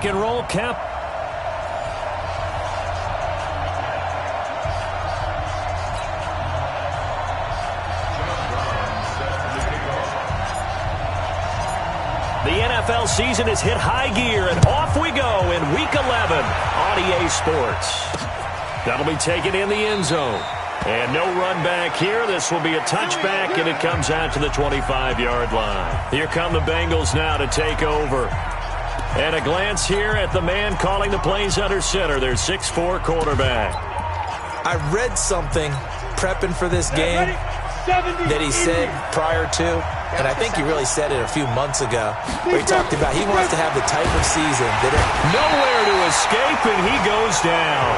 And roll, Kemp. The NFL season has hit high gear, and off we go in Week 11 on EA Sports. That'll be taken in the end zone. And no run back here. This will be a touchback, and it comes out to the 25-yard line. Here come the Bengals now to take over. And a glance here at the man calling the plays under center, their 6'4" quarterback. I read something prepping for this game that he said prior to, and I think he really said it a few months ago, where he talked about he wants to have the type of season that nowhere to escape, and he goes down.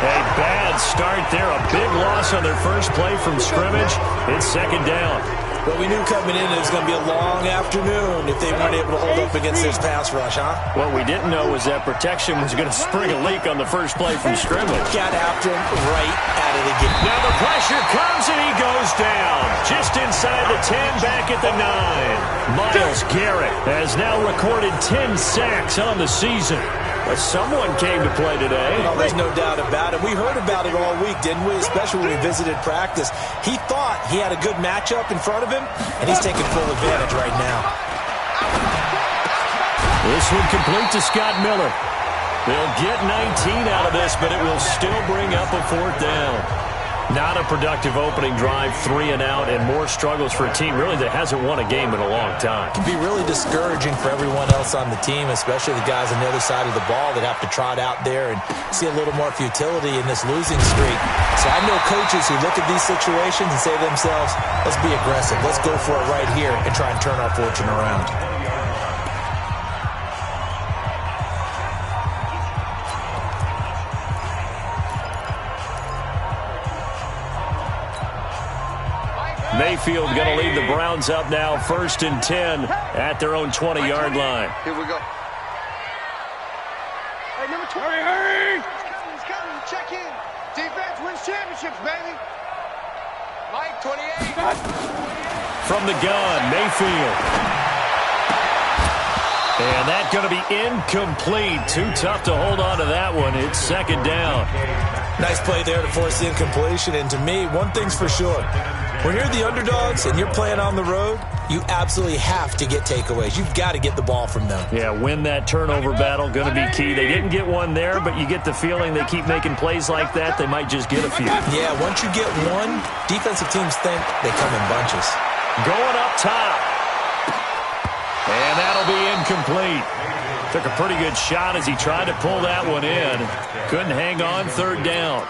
A bad start there, a big loss on their first play from scrimmage. It's second down. But we knew coming in it was going to be a long afternoon if they weren't able to hold up against this pass rush, huh? What we didn't know was that protection was going to spring a leak on the first play from scrimmage. Got after him right out of the gate. Now the pressure comes and he goes down. Just inside the 10, back at the 9. Myles Garrett has now recorded 10 sacks on the season. But someone came to play today. Well, there's no doubt about it. We heard about it all week, didn't we? Especially when we visited practice. He thought he had a good matchup in front of him, and he's taking full advantage right now. This one complete to Scott Miller. They'll get 19 out of this, but it will still bring up a fourth down. Not a productive opening drive, 3 and out, and more struggles for a team really that hasn't won a game in a long time. It can be really discouraging for everyone else on the team, especially the guys on the other side of the ball that have to trot out there and see a little more futility in this losing streak. So I know coaches who look at these situations and say to themselves, let's be aggressive, let's go for it right here and try and turn our fortune around. Mayfield going to lead the Browns up now, 1st and 10 at their own 20-yard line. Here we go. Hey, number 20. Hurry! He's coming. Check in. Defense wins championships, baby. Mike, 28. From the gun, Mayfield. And that's going to be incomplete. Too tough to hold on to that one. It's second down. Nice play there to force the incompletion. And to me, one thing's for sure. When you're the underdogs and you're playing on the road, you absolutely have to get takeaways. You've got to get the ball from them. Yeah, win that turnover battle, going to be key. They didn't get one there, but you get the feeling they keep making plays like that, they might just get a few. Yeah, once you get one, defensive teams think they come in bunches. Going up top. And that'll be incomplete. Took a pretty good shot as he tried to pull that one in. Couldn't hang on, third down.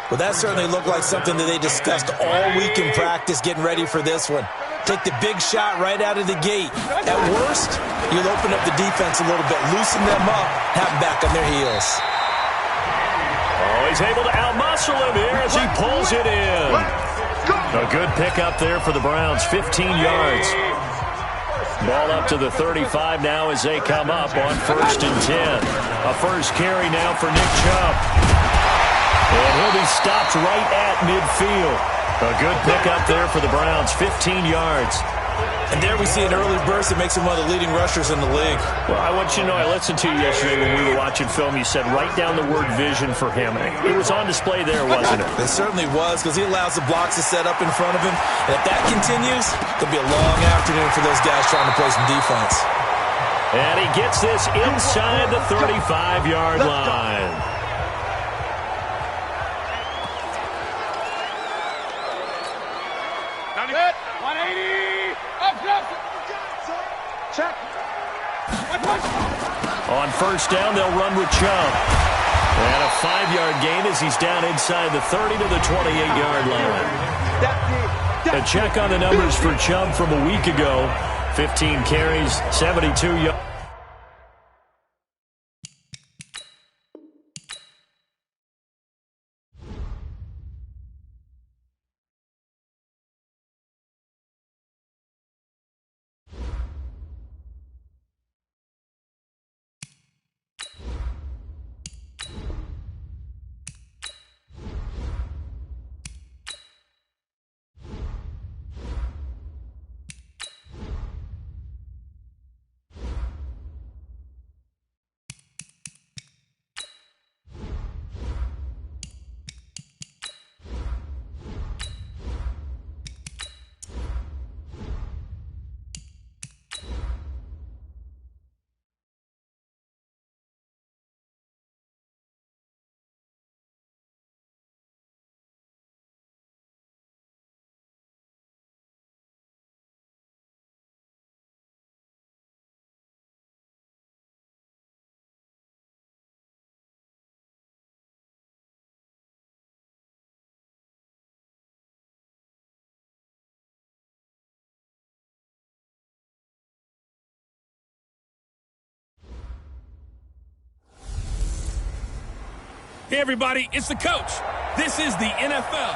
Well, that certainly looked like something that they discussed all week in practice, getting ready for this one. Take the big shot right out of the gate. At worst, you'll open up the defense a little bit, loosen them up, have them back on their heels. Oh, he's able to outmuscle him here as he pulls it in. A good pickup there for the Browns, 15 yards. Ball up to the 35 now as they come up on 1st and 10. A first carry now for Nick Chubb. And he'll be stopped right at midfield. A good pickup there for the Browns, 15 yards. And there we see an early burst that makes him one of the leading rushers in the league. Well, I want you to know, I listened to you yesterday when we were watching film. You said write down the word vision for him. It was on display there, wasn't it? It certainly was, because he allows the blocks to set up in front of him. And if that continues, it'll be a long afternoon for those guys trying to play some defense. And he gets this inside the 35-yard line. On first down, they'll run with Chubb. And a 5-yard gain as he's down inside the 30 to the 28-yard line. A check on the numbers for Chubb from a week ago. 15 carries, 72 yards. Hey, everybody, it's the coach. This is the NFL.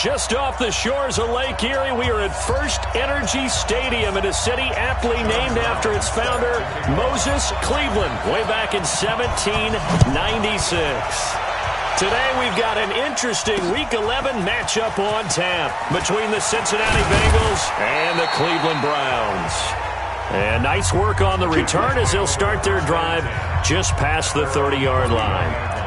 Just off the shores of Lake Erie, we are at First Energy Stadium in a city aptly named after its founder, Moses Cleveland, way back in 1796. Today, we've got an interesting Week 11 matchup on tap between the Cincinnati Bengals and the Cleveland Browns. And nice work on the return as they'll start their drive just past the 30-yard line.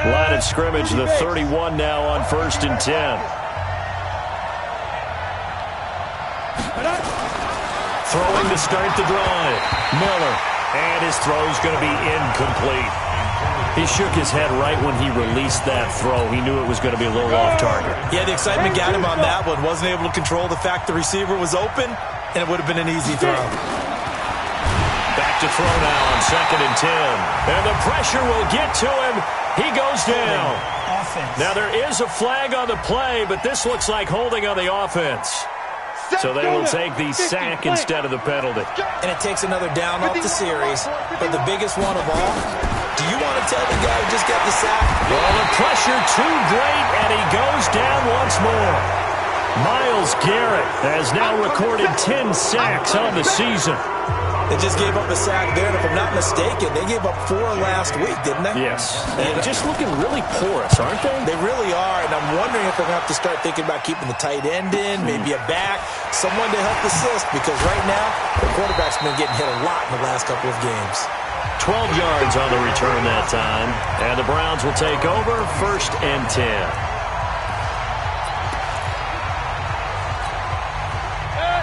Line of scrimmage, the 31 now on 1st and 10. Throwing to start the drive. Miller. And his throw's going to be incomplete. He shook his head right when he released that throw. He knew it was going to be a little off target. Yeah, the excitement got him on that one. Wasn't able to control the fact the receiver was open, and it would have been an easy throw. Back to throw now on 2nd and 10. And the pressure will get to him. He goes down. Now there is a flag on the play, but this looks like holding on the offense. So they will take the sack instead of the penalty. And it takes another down off the series. But the biggest one of all, do you want to tell the guy who just got the sack? Well, the pressure too great, and he goes down once more. Miles Garrett has now recorded 10 sacks on the season. They just gave up a sack there, and if I'm not mistaken, they gave up 4 last week, didn't they? Yes. And just looking really porous, aren't they? They really are, and I'm wondering if they're going to have to start thinking about keeping the tight end in, maybe a back, someone to help assist, because right now, the quarterback's been getting hit a lot in the last couple of games. 12 yards on the return that time, and the Browns will take over 1st and 10.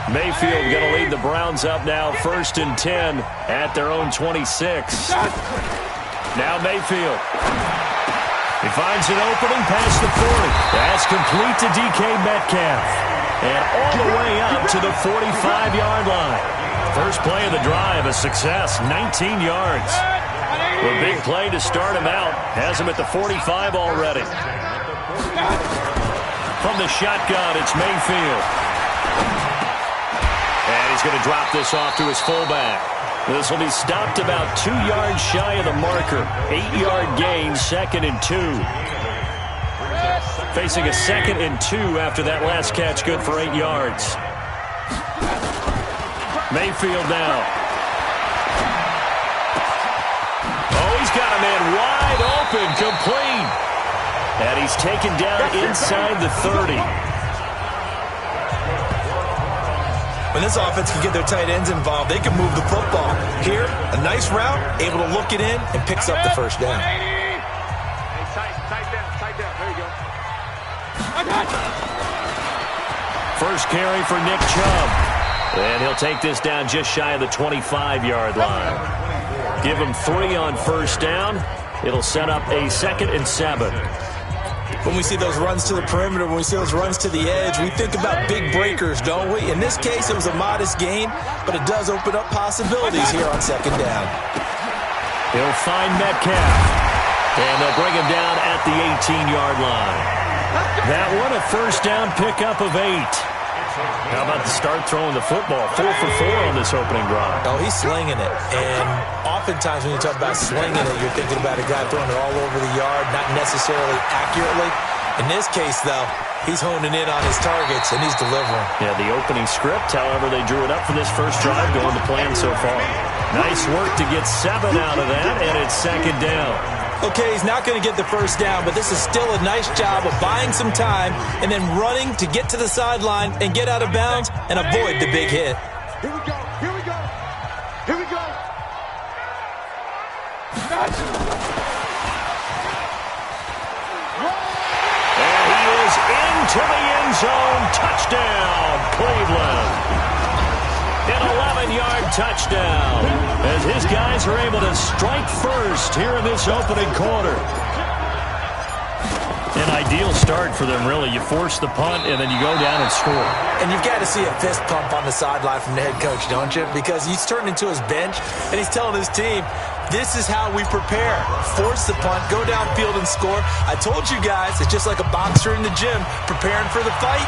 Mayfield going to lead the Browns up now 1st and 10 at their own 26. Now Mayfield. He finds an opening past the 40. That's complete to DK Metcalf. And all the way up to the 45-yard line. First play of the drive, a success, 19 yards. A big play to start him out. Has him at the 45 already. From the shotgun, it's Mayfield. And he's going to drop this off to his fullback. This will be stopped about 2 yards shy of the marker. 8-yard gain, 2nd and 2. Facing a 2nd and 2 after that last catch, good for 8 yards. Mayfield now. Oh, he's got a man wide open, complete. And he's taken down inside the 30. When this offense can get their tight ends involved, they can move the football. Here, a nice route, able to look it in, and picks up the first down. Hey, tight down. There you go. First carry for Nick Chubb. And he'll take this down just shy of the 25-yard line. Give him 3 on first down. It'll set up a 2nd and 7. When we see those runs to the perimeter, when we see those runs to the edge, we think about big breakers, don't we? In this case, it was a modest gain, but it does open up possibilities here on 2nd down. He'll find Metcalf, and they'll bring him down at the 18-yard line. That one, a first down pickup of 8. How about the start throwing the football? 4 for 4 on this opening drive. Oh, he's slinging it. And oftentimes when you talk about slinging it, you're thinking about a guy throwing it all over the yard, not necessarily accurately. In this case, though, he's honing in on his targets, and he's delivering. Yeah, the opening script, however, they drew it up for this first drive, going to plan so far. Nice work to get 7 out of that, and it's 2nd down. Okay, he's not going to get the first down, but this is still a nice job of buying some time and then running to get to the sideline and get out of bounds and avoid the big hit. Here we go. And he is into the end zone. Touchdown, Cleveland. An 11-yard touchdown as his guys are able to strike first here in this opening quarter. An ideal start for them, really. You force the punt, and then you go down and score. And you've got to see a fist pump on the sideline from the head coach, don't you? Because he's turned into his bench, and he's telling his team, this is how we prepare. Force the punt, go downfield and score. I told you guys, it's just like a boxer in the gym preparing for the fight.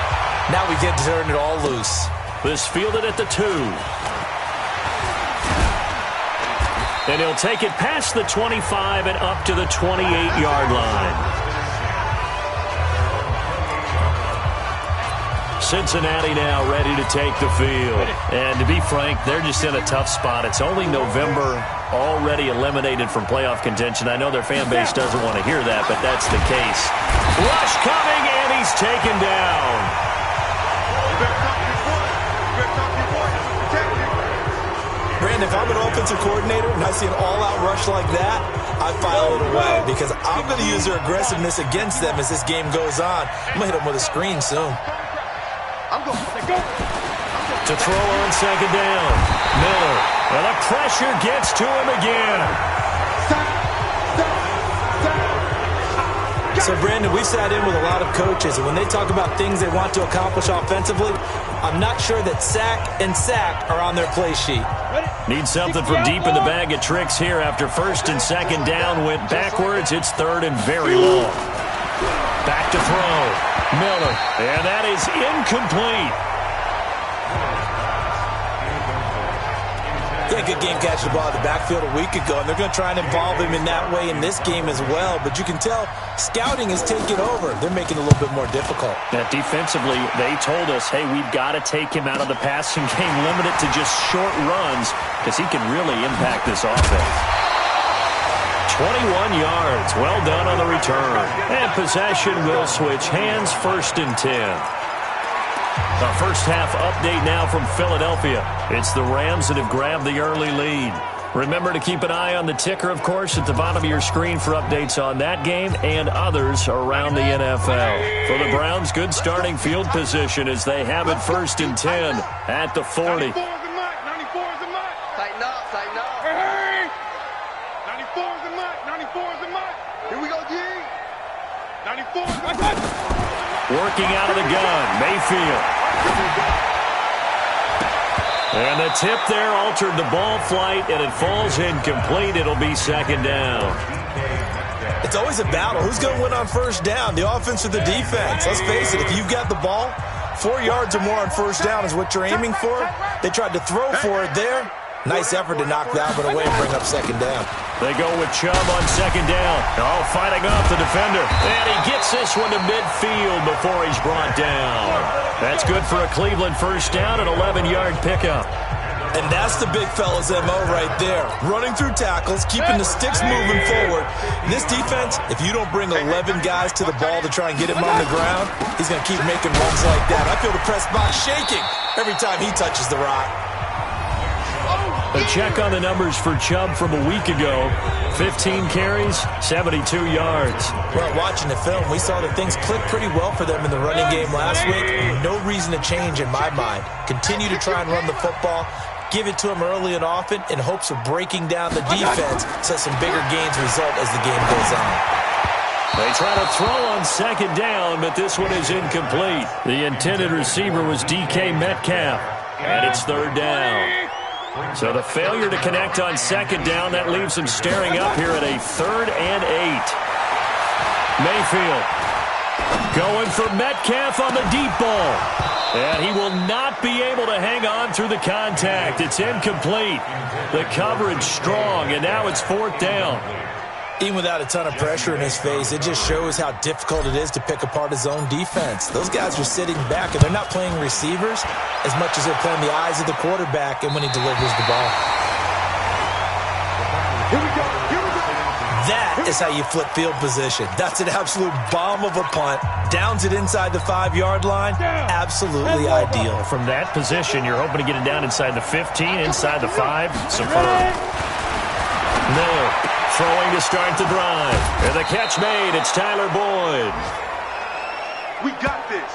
Now we get to turn it all loose. This fielded at the 2. And he'll take it past the 25 and up to the 28-yard line. Cincinnati now ready to take the field. And to be frank, they're just in a tough spot. It's only November, already eliminated from playoff contention. I know their fan base doesn't want to hear that, but that's the case. Rush coming, and he's taken down. Brandon, if I'm an offensive coordinator and I see an all-out rush like that, I file it away because I'm going to use their aggressiveness against them as this game goes on. I'm going to hit them with a screen soon. To throw on second down. Miller. And the pressure gets to him again. So, Brandon, we've sat in with a lot of coaches, and when they talk about things they want to accomplish offensively, I'm not sure that sack and sack are on their play sheet. Need something from deep in the bag of tricks here after first and second down went backwards. It's third and very long. Back to throw. Miller. And that is incomplete. Yeah, good game catching the ball in the backfield a week ago, and they're going to try and involve him in that way in this game as well. But you can tell scouting is taking over. They're making it a little bit more difficult. Now, defensively, they told us, hey, we've got to take him out of the passing game, limit it to just short runs because he can really impact this offense. 21 yards. Well done on the return. And possession will switch hands, 1st and 10. The first half update now from Philadelphia. It's the Rams that have grabbed the early lead. Remember to keep an eye on the ticker, of course, at the bottom of your screen for updates on that game and others around the NFL. For the Browns, good starting field position as they have it 1st and 10 at the 40. 94 is the mark. 94 is the mark. Tighten up, tighten up. Hey! 94 is the mark. 94 is the mark. Here we go, G. 94 is the mark. Working out of the gun, Mayfield. And the tip there altered the ball flight, and it falls incomplete. It'll be 2nd down. It's always a battle. Who's going to win on 1st down, the offense or the defense? Let's face it, if you've got the ball, 4 yards or more on 1st down is what you're aiming for. They tried to throw for it there. Nice effort to knock that one away and bring up 2nd down. They go with Chubb on 2nd down. Oh, fighting off the defender. And he gets this one to midfield before he's brought down. That's good for a Cleveland 1st down, an 11-yard pickup. And that's the big fella's MO right there. Running through tackles, keeping the sticks moving forward. This defense, if you don't bring 11 guys to the ball to try and get him on the ground, he's going to keep making runs like that. I feel the press box shaking every time he touches the rock. A check on the numbers for Chubb from a week ago. 15 carries, 72 yards. Well, watching the film, we saw that things clicked pretty well for them in the running game last week. No reason to change in my mind. Continue to try and run the football. Give it to them early and often in hopes of breaking down the defense so some bigger gains result as the game goes on. They try to throw on 2nd down, but this one is incomplete. The intended receiver was DK Metcalf, and it's 3rd down. So the failure to connect on 2nd down, that leaves him staring up here at a 3rd and 8. Mayfield going for Metcalf on the deep ball. And he will not be able to hang on through the contact. It's incomplete. The coverage strong, and now it's 4th down. Even without a ton of pressure in his face, it just shows how difficult it is to pick apart his own defense. Those guys are sitting back, and they're not playing receivers as much as they're playing the eyes of the quarterback and when he delivers the ball. Here we go. Here we go. That is how you flip field position. That's an absolute bomb of a punt. Downs it inside the 5-yard line. Absolutely ideal. From that position, you're hoping to get it down inside the 15, inside the 5. Superb. Miller throwing to start the drive. And the catch made. It's Tyler Boyd. We got this.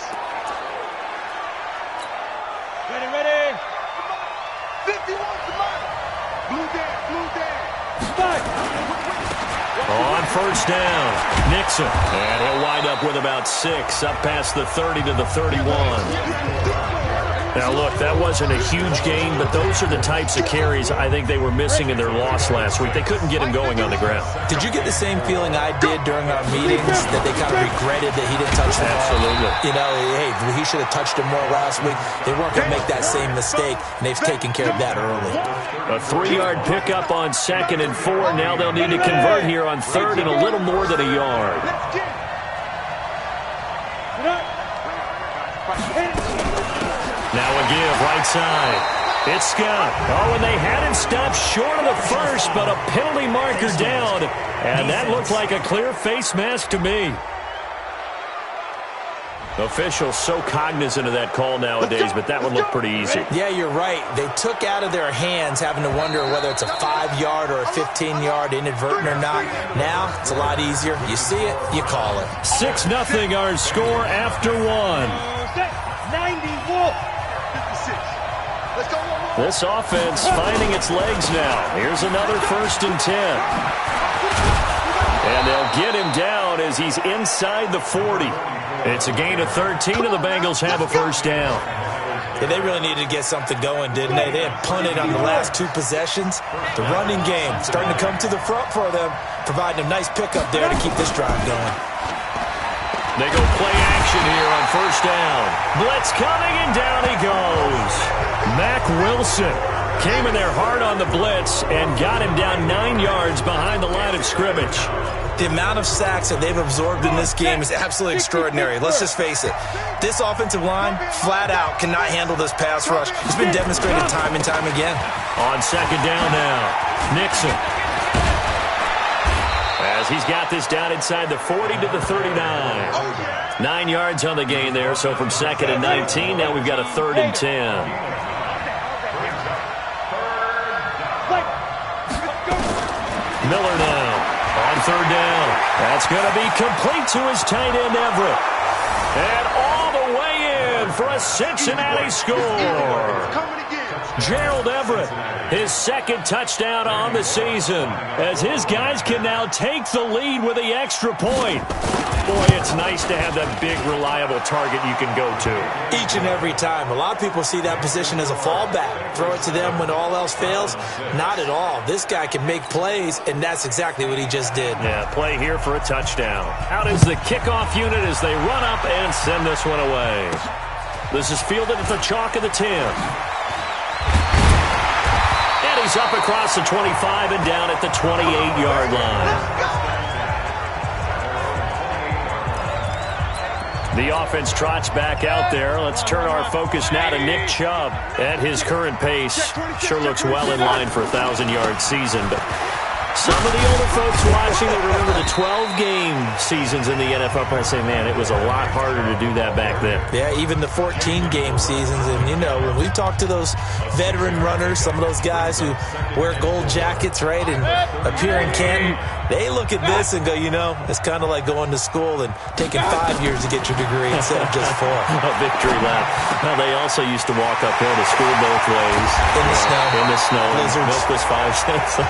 Ready, ready. 51 to mine. Blue down, blue down. On 1st down, Nixon. And he'll wind up with about 6, up past the 30 to the 31. Now, look, that wasn't a huge gain, but those are the types of carries I think they were missing in their loss last week. They couldn't get him going on the ground. Did you get the same feeling I did during our meetings, that they kind of regretted that he didn't touch the ball? Absolutely. You know, hey, he should have touched him more last week. They weren't going to make that same mistake, and they've taken care of that early. A 3-yard pickup on 2nd and 4. Now they'll need to convert here on 3rd and a little more than a yard. Now a give right side. It's Scott. Oh, and they had it stopped short of the first, but a penalty marker down. And that looked like a clear face mask to me. Officials so cognizant of that call nowadays, but that one looked pretty easy. Yeah, you're right. They took out of their hands having to wonder whether it's a 5-yard or a 15-yard inadvertent or not. Now, it's a lot easier. You see it, you call it. 6-0 our score after 1. 91. This offense finding its legs now. Here's another 1st and 10. And they'll get him down as he's inside the 40. It's a gain of 13, and the Bengals have a 1st down. Yeah, they really needed to get something going, didn't they? They had punted on the last 2 possessions. The running game starting to come to the front for them, providing a nice pickup there to keep this drive going. They go play action here on 1st down. Blitz coming, and down he goes. Mack Wilson came in there hard on the blitz and got him down 9 yards behind the line of scrimmage. The amount of sacks that they've absorbed in this game is absolutely extraordinary. Let's just face it. This offensive line, flat out, cannot handle this pass rush. It's been demonstrated time and time again. On 2nd down now, Nixon. As he's got this down inside the 40 to the 39. 9 yards on the gain there, so from 2nd and 19, now we've got a 3rd and 10. Miller now on 3rd down. That's going to be complete to his tight end, Everett. And all the way in for a Cincinnati score. Gerald Everett, his 2nd touchdown on the season, as his guys can now take the lead with the extra point. Boy, it's nice to have that big, reliable target you can go to. Each and every time. A lot of people see that position as a fallback. Throw it to them when all else fails. Not at all. This guy can make plays, and that's exactly what he just did. Yeah, play here for a touchdown. Out is the kickoff unit as they run up and send this one away. This is fielded at the chalk of the 10. And he's up across the 25 and down at the 28-yard line. The offense trots back out there. Let's turn our focus now to Nick Chubb. At his current pace, sure looks well in line for a 1,000-yard season. But some of the older folks watching that remember the 12-game seasons in the NFL probably say, man, it was a lot harder to do that back then. Yeah, even the 14-game seasons. And, you know, when we talk to those veteran runners, some of those guys who wear gold jackets, right, and appear in Canton, they look at this and go, you know, it's kind of like going to school and taking 5 years to get your degree instead of just 4. A victory lap. Well, they also used to walk uphill to school both ways. In the snow. In the snow. Blizzards. Milk was 5 cents.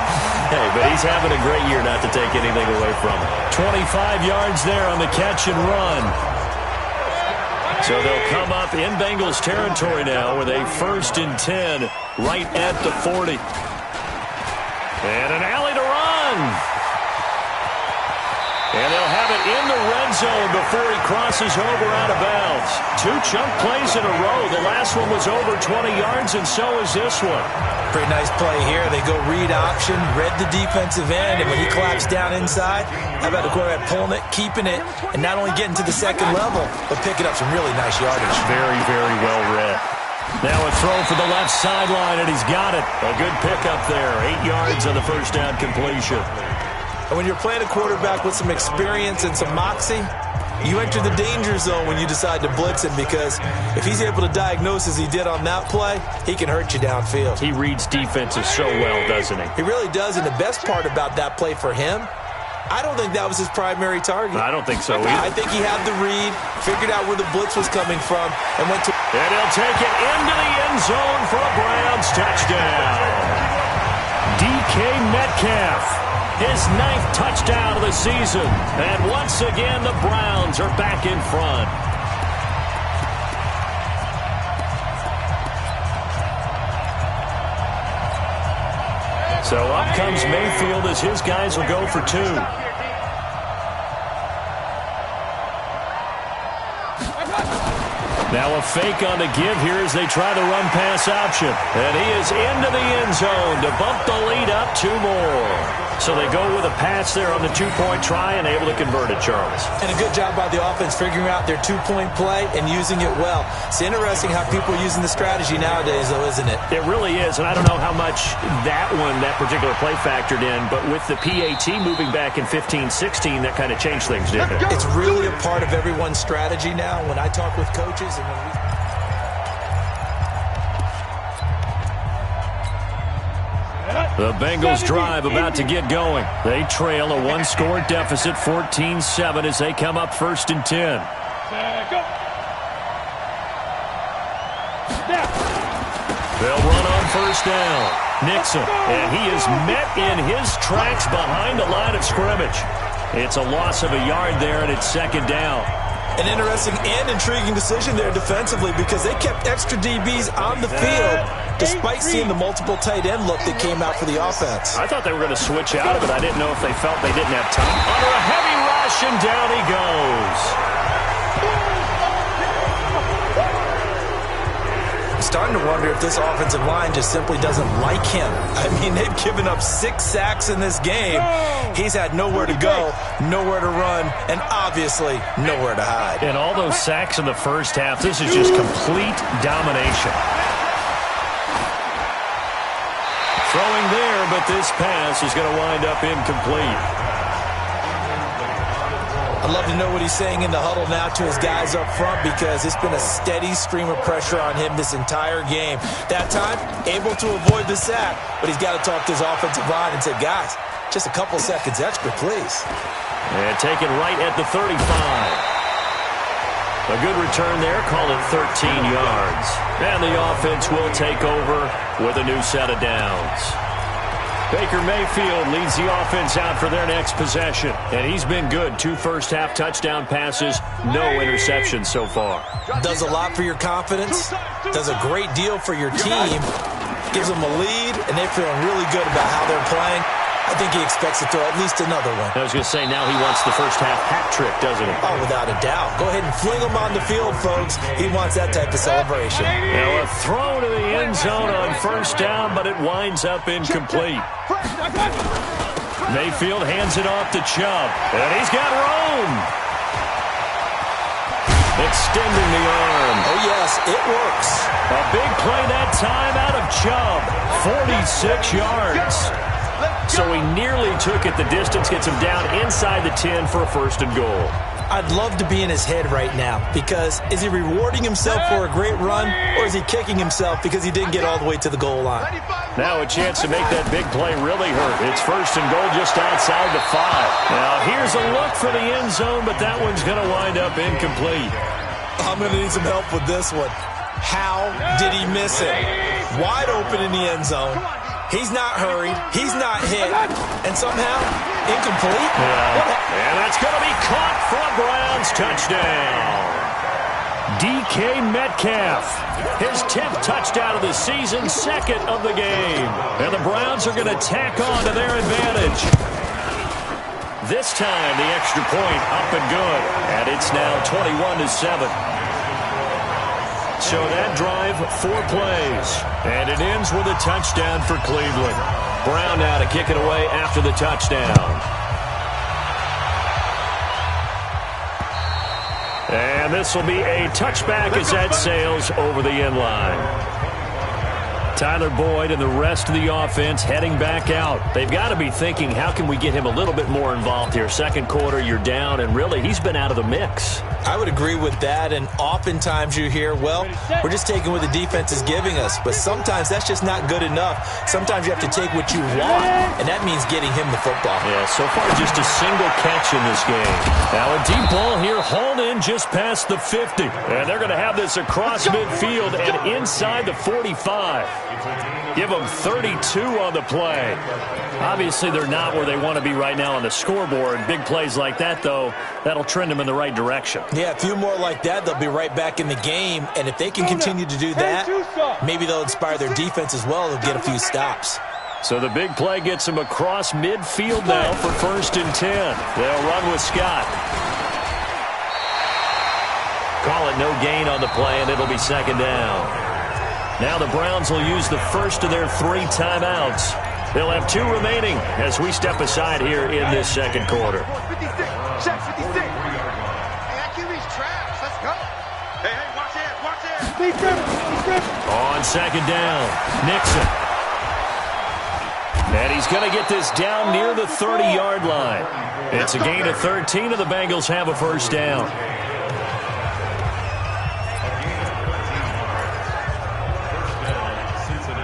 Hey, but he's having a great year, not to take anything away from him. 25 yards there on the catch and run. So they'll come up in Bengals territory now with a 1st and 10 right at the 40. And an alley to run. And they'll have it in the red zone before he crosses over out of bounds. 2 chunk plays in a row. The last one was over 20 yards, and so is this one. Pretty nice play here. They go read option, read the defensive end, and when he claps down inside, how about the quarterback pulling it, keeping it, and not only getting to the 2nd level, but picking up some really nice yardage. Very, very well read. Now a throw for the left sideline, and he's got it. A good pickup there. 8 yards on the 1st down completion. And when you're playing a quarterback with some experience and some moxie, you enter the danger zone when you decide to blitz him, because if he's able to diagnose as he did on that play, he can hurt you downfield. He reads defenses so well, doesn't he? He really does, and the best part about that play for him, I don't think that was his primary target. I don't think so either. I think he had the read, figured out where the blitz was coming from, and went to... And he'll take it into the end zone for a Browns touchdown. DK Metcalf. His 9th touchdown of the season. And once again, the Browns are back in front. So up comes Mayfield as his guys will go for 2. Now a fake on the give here as they try the run-pass option. And he is into the end zone to bump the lead up 2 more. So they go with a pass there on the 2-point try and able to convert it, Charles. And a good job by the offense figuring out their 2-point play and using it well. It's interesting how people are using the strategy nowadays, though, isn't it? It really is, and I don't know how much that particular play factored in, but with the PAT moving back in 15-16, that kind of changed things, didn't it? It's really a part of everyone's strategy now. When I talk with coaches and when we... The Bengals drive about to get going. They trail a 1-score deficit, 14-7, as they come up 1st and 10. They'll run on 1st down. Nixon, and he is met in his tracks behind the line of scrimmage. It's a loss of a yard there, and it's 2nd down. An interesting and intriguing decision there defensively because they kept extra DBs on the field despite seeing the multiple tight end look that came out for the offense. I thought they were going to switch out of it. I didn't know if they felt they didn't have time. Under a heavy rush, and down he goes. Starting to wonder if this offensive line just simply doesn't like him. I mean, they've given up 6 sacks in this game. He's had nowhere to go, nowhere to run, and obviously nowhere to hide. And all those sacks in the first half, this is just complete domination. Throwing there, but this pass is going to wind up incomplete. I'd love to know what he's saying in the huddle now to his guys up front because it's been a steady stream of pressure on him this entire game. That time, able to avoid the sack, but he's got to talk to his offensive line and say, guys, just a couple seconds extra, please. And taken right at the 35. A good return there, call it 13 yards. And the offense will take over with a new set of downs. Baker Mayfield leads the offense out for their next possession. And he's been good. 2 first-half touchdown passes, no interceptions so far. Does a lot for your confidence, does a great deal for your team, gives them a lead, and they're feeling really good about how they're playing. I think he expects to throw at least another one. I was going to say, now he wants the first-half hat trick, doesn't he? Oh, without a doubt. Go ahead and fling him on the field, folks. He wants that type of celebration. Now a throw to the end zone on 1st down, but it winds up incomplete. Mayfield hands it off to Chubb, and he's got room. Extending the arm. Oh, yes, it works. A big play that time out of Chubb. 46 yards. So he nearly took it the distance, gets him down inside the 10 for a 1st and goal. I'd love to be in his head right now because is he rewarding himself for a great run or is he kicking himself because he didn't get all the way to the goal line? Now a chance to make that big play really hurt. It's 1st and goal just outside the 5. Now here's a look for the end zone, but that one's going to wind up incomplete. I'm going to need some help with this one. How did he miss it? Wide open in the end zone. He's not hurried. He's not hit. And somehow, incomplete. Yeah. And that's going to be caught for a Browns touchdown. DK Metcalf, his 10th touchdown of the season, 2nd of the game. And the Browns are going to tack on to their advantage. This time, the extra point up and good. And it's now 21-7. So that drive, 4 plays. And it ends with a touchdown for Cleveland. Brown now to kick it away after the touchdown. And this will be a touchback as that sails over the end line. Tyler Boyd and the rest of the offense heading back out. They've got to be thinking, how can we get him a little bit more involved here? 2nd quarter, you're down, and really, he's been out of the mix. I would agree with that, and oftentimes you hear, well, we're just taking what the defense is giving us, but sometimes that's just not good enough. Sometimes you have to take what you want, and that means getting him the football. Yeah, so far just a single catch in this game. Now a deep ball here, hauled in just past the 50, and they're going to have this across midfield and inside the 45. Give them 32 on the play. Obviously, they're not where they want to be right now on the scoreboard. Big plays like that, though, that'll trend them in the right direction. Yeah, a few more like that, they'll be right back in the game. And if they can continue to do that, maybe they'll inspire their defense as well. They'll get a few stops. So the big play gets him across midfield now for 1st and 10. They'll run with Scott. Call it no gain on the play, and it'll be 2nd down. Now the Browns will use the first of their 3 timeouts. They'll have 2 remaining as we step aside here in this 2nd quarter. 56. Check 56. Hey, that QB's trash. Let's go. Hey, watch it. Watch it. On 2nd down, Nixon. And he's going to get this down near the 30-yard line. It's a gain of 13, and the Bengals have a 1st down.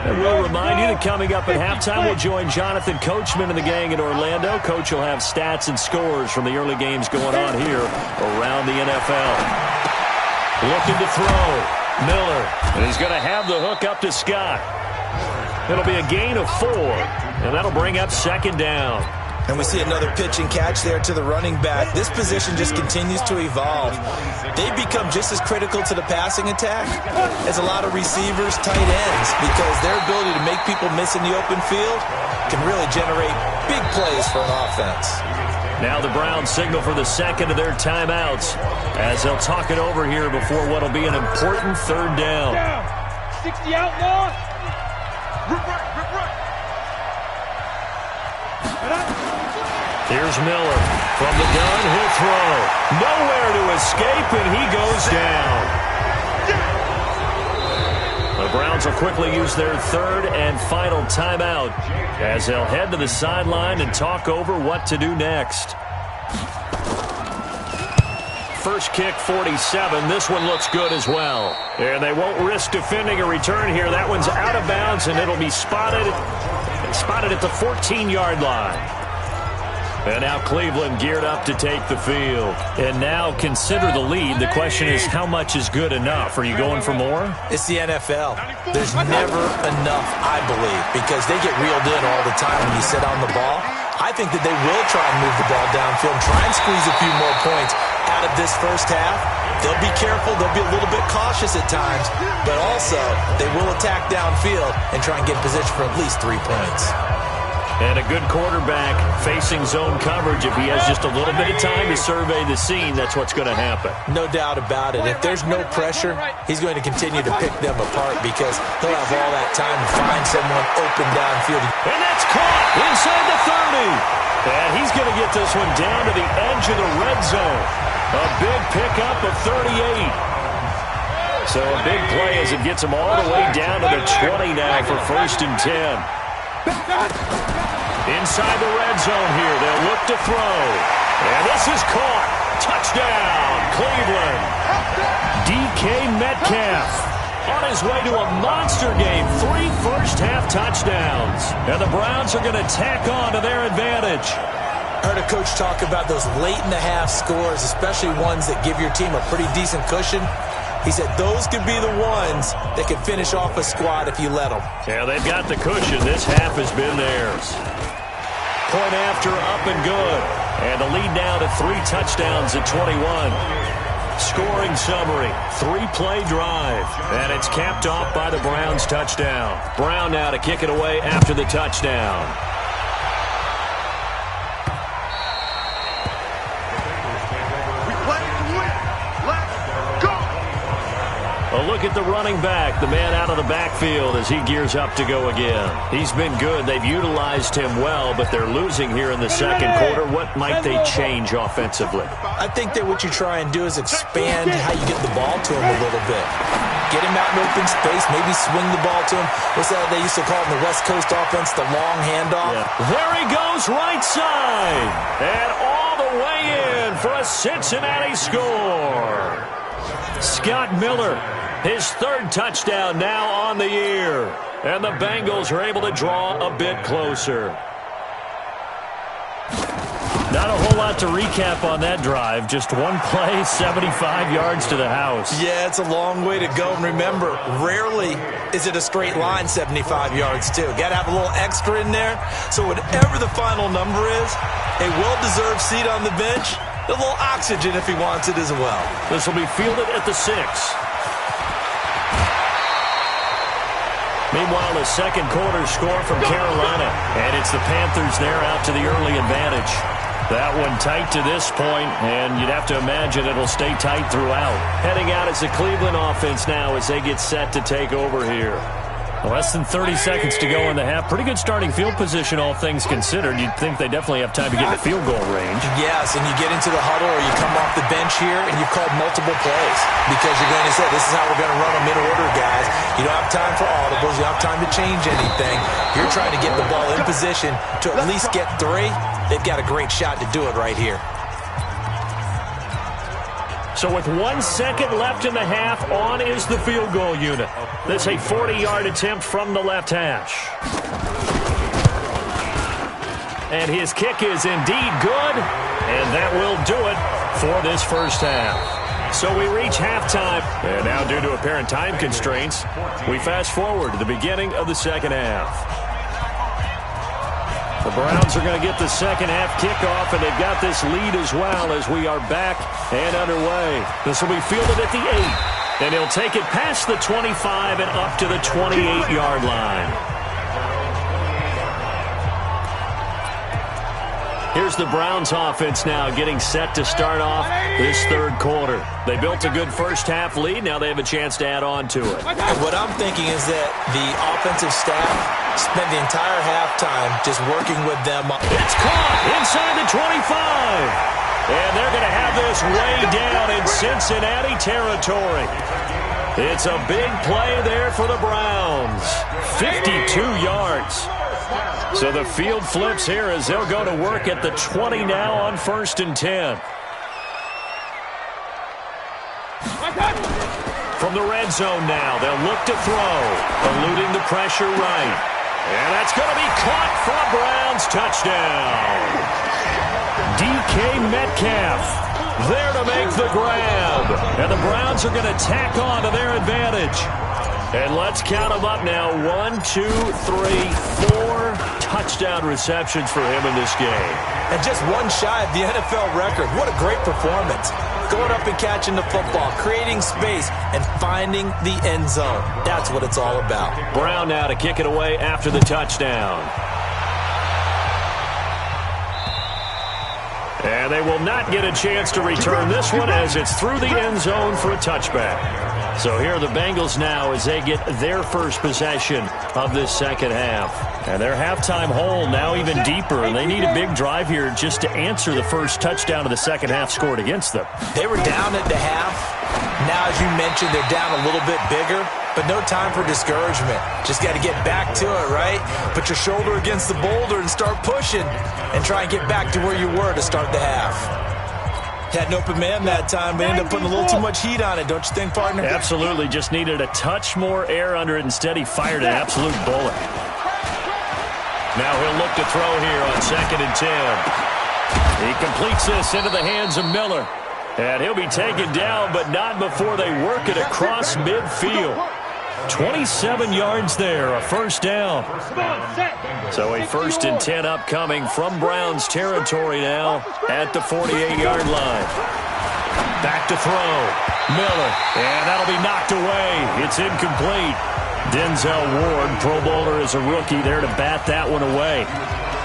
And we'll remind you that coming up at halftime, we'll join Jonathan Coachman and the gang in Orlando. Coach will have stats and scores from the early games going on here around the NFL. Looking to throw. Miller. And he's going to have the hook up to Scott. It'll be a gain of 4, and that'll bring up 2nd down. And we see another pitch and catch there to the running back. This position just continues to evolve. They've become just as critical to the passing attack as a lot of receivers, tight ends, because their ability to make people miss in the open field can really generate big plays for an offense. Now the Browns signal for the 2nd of their timeouts as they'll talk it over here before what will be an important 3rd down. 60 out now. Rip right. Here's Miller. From the gun, he'll throw. Nowhere to escape, and he goes down. The Browns will quickly use their 3rd and final timeout as they'll head to the sideline and talk over what to do next. First kick, 47. This one looks good as well. And they won't risk defending a return here. That one's out of bounds, and it'll be spotted at the 14-yard line. And now Cleveland geared up to take the field. And now consider the lead. The question is, how much is good enough? Are you going for more? It's the NFL. There's never enough, I believe, because they get reeled in all the time when you sit on the ball. I think that they will try and move the ball downfield, try and squeeze a few more points out of this first half. They'll be careful. They'll be a little bit cautious at times, but also they will attack downfield and try and get position for at least 3 points. And a good quarterback facing zone coverage. If he has just a little bit of time to survey the scene, that's what's going to happen. No doubt about it. If there's no pressure, he's going to continue to pick them apart because he'll have all that time to find someone open downfield. And that's caught inside the 30. And he's going to get this one down to the edge of the red zone. A big pickup of 38. So a big play as it gets him all the way down to the 20 now for 1st and 10. Inside the red zone here, they'll look to throw. And this is caught. Touchdown, Cleveland. DK Metcalf on his way to a monster game. 3 first-half touchdowns. And the Browns are going to tack on to their advantage. I heard a coach talk about those late-in-the-half scores, especially ones that give your team a pretty decent cushion. He said those could be the ones that could finish off a squad if you let them. Yeah, they've got the cushion. This half has been theirs. Point after, up and good. And the lead now to 3 touchdowns at 21. Scoring summary, 3-play drive. And it's capped off by the Browns' touchdown. Brown now to kick it away after the touchdown. A look at the running back, the man out of the backfield as he gears up to go again. He's been good. They've utilized him well, but they're losing here in the 2nd quarter. What might they change offensively? I think that what you try and do is expand how you get the ball to him a little bit. Get him out in open space, maybe swing the ball to him. What's that they used to call in the West Coast offense, the long handoff? Yeah. There he goes, right side. And all the way in for a Cincinnati score. Scott Miller. His 3rd touchdown now on the year. And the Bengals are able to draw a bit closer. Not a whole lot to recap on that drive. Just one play, 75 yards to the house. Yeah, it's a long way to go. And remember, rarely is it a straight line 75 yards, too. Got to have a little extra in there. So whatever the final number is, a well-deserved seat on the bench, a little oxygen if he wants it as well. This will be fielded at the 6. Meanwhile, the second quarter score from Carolina. And it's the Panthers there out to the early advantage. That one tight to this point, and you'd have to imagine it'll stay tight throughout. Heading out is the Cleveland offense now as they get set to take over here. Less than 30 seconds to go in the half. Pretty good starting field position, all things considered. You'd think they definitely have time to get in the field goal range. Yes, and you get into the huddle or you come off the bench here and you've called multiple plays because you're going to say, this is how we're going to run them in order, guys. You don't have time for audibles. You don't have time to change anything. You're trying to get the ball in position to at least get 3. They've got a great shot to do it right here. So with 1 second left in the half, on is the field goal unit. This a 40-yard attempt from the left hash. And his kick is indeed good, and that will do it for this first half. So we reach halftime, and now due to apparent time constraints, we fast forward to the beginning of the second half. The Browns are going to get the second half kickoff, and they've got this lead as well as we are back and underway. This will be fielded at the 8, and he'll take it past the 25 and up to the 28-yard line. Here's the Browns offense now getting set to start off this third quarter. They built a good first half lead. Now they have a chance to add on to it. What I'm thinking is that the offensive staff spent the entire halftime just working with them. It's caught inside the 25. And they're going to have this way down in Cincinnati territory. It's a big play there for the Browns. 52 yards. So the field flips here as they'll go to work at the 20 now on 1st and 10. From the red zone now, they'll look to throw, eluding the pressure right. And that's going to be caught for a Browns touchdown. DK Metcalf there to make the grab. And the Browns are going to tack on to their advantage. And let's count them up now. 1, 2, 3, 4 touchdown receptions for him in this game. And just one shy of the NFL record. What a great performance. Going up and catching the football, creating space, and finding the end zone. That's what it's all about. Brown now to kick it away after the touchdown. And they will not get a chance to return this one as it's through the end zone for a touchback. So here are the Bengals now as they get their first possession of this second half. And their halftime hole now even deeper, and they need a big drive here just to answer the first touchdown of the second half scored against them. They were down at the half. Now, as you mentioned, they're down a little bit bigger, but no time for discouragement. Just got to get back to it, right? Put your shoulder against the boulder and start pushing and try and get back to where you were to start the half. Had an open man that time, but ended up putting a little too much heat on it, don't you think, partner? Absolutely. Just needed a touch more air under it. Instead, he fired an absolute bullet. Now he'll look to throw here on 2nd and 10. He completes this into the hands of Miller. And he'll be taken down, but not before they work it across midfield. 27 yards there, a first down. So a 1st and 10 upcoming from Browns territory now at the 48-yard line. Back to throw. Miller, and that'll be knocked away. It's incomplete. Denzel Ward, Pro Bowler as a rookie, there to bat that one away.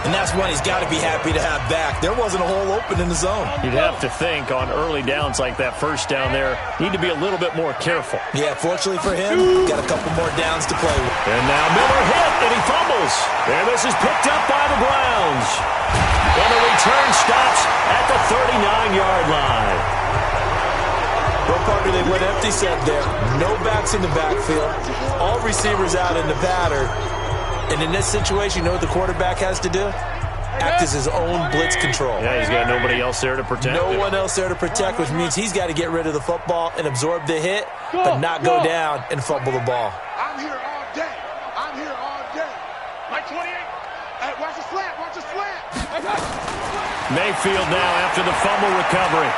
And that's one he's got to be happy to have back. There wasn't a hole open in the zone. You'd have to think on early downs like that first down there, need to be a little bit more careful. Yeah, fortunately for him, got a couple more downs to play with. And now Miller hit, and he fumbles. And this is picked up by the Browns. And the return stops at the 39-yard line. Well, partner, they went empty set there. No backs in the backfield. All receivers out in the pattern. And in this situation, you know what the quarterback has to do? Act as his own blitz control. Yeah, he's got nobody else there to protect. No one else there to protect, which means he's got to get rid of the football and absorb the hit, but not go down and fumble the ball. I'm here all day. I'm here all day. Mike 28. Hey, watch the slant. Watch the slant. Mayfield now after the fumble recovery.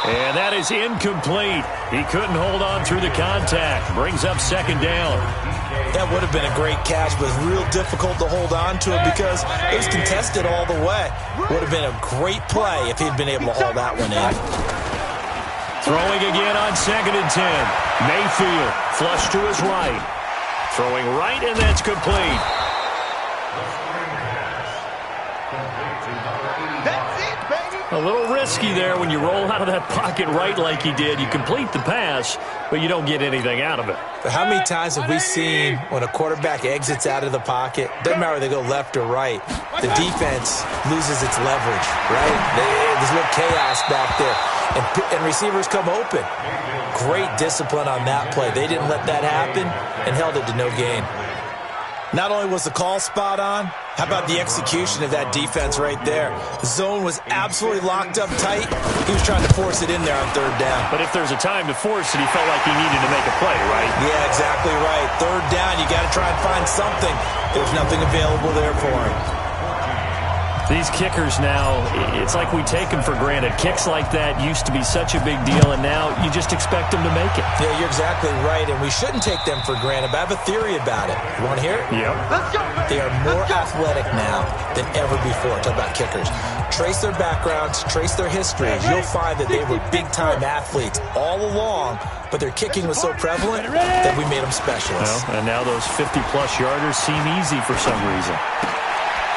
And that is incomplete. He couldn't hold on through the contact. Brings up 2nd down. That would have been a great catch, but real difficult to hold on to it because it was contested all the way. Would have been a great play if he'd been able to haul that one in. Throwing again on 2nd and 10. Mayfield, flush to his right. Throwing right, and that's complete. A little risky there when you roll out of that pocket right like he did. You complete the pass, but you don't get anything out of it. But how many times have we seen when a quarterback exits out of the pocket, doesn't matter whether they go left or right, the defense loses its leverage, right? There's a little chaos back there, and receivers come open. Great discipline on that play. They didn't let that happen and held it to no gain. Not only was the call spot on, how about the execution of that defense right there? The zone was absolutely locked up tight. He was trying to force it in there on 3rd down. But if there's a time to force it, he felt like he needed to make a play, right? Yeah, exactly right. 3rd down, you got to try and find something. There's nothing available there for him. These kickers now, it's like we take them for granted. Kicks like that used to be such a big deal, and now you just expect them to make it. Yeah, you're exactly right, and we shouldn't take them for granted, but I have a theory about it. You want to hear it? Yeah. They are more athletic now than ever before. Talk about kickers. Trace their backgrounds, trace their histories. You'll find that they were big-time athletes all along, but their kicking was so prevalent that we made them specialists. Well, and now those 50-plus yarders seem easy for some reason.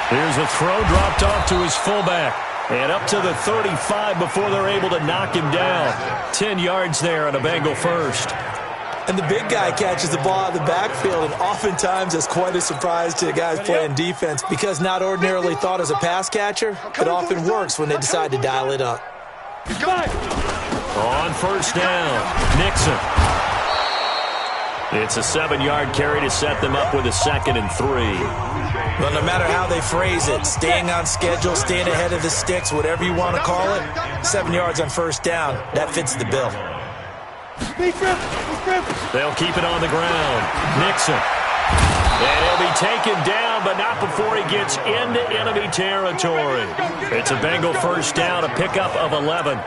Here's a throw dropped off to his fullback. And up to the 35 before they're able to knock him down. 10 yards there on a Bengal first. And the big guy catches the ball out of the backfield, and oftentimes that's quite a surprise to the guys playing defense because not ordinarily thought as a pass catcher, it often works when they decide to dial it up. On 1st down, Nixon. It's a 7-yard carry to set them up with a 2nd and 3. Well, no matter how they phrase it, staying on schedule, staying ahead of the sticks, whatever you want to call it, 7 yards on 1st down, that fits the bill. They'll keep it on the ground. Nixon. And he'll be taken down, but not before he gets into enemy territory. It's a Bengal 1st down, a pickup of 11.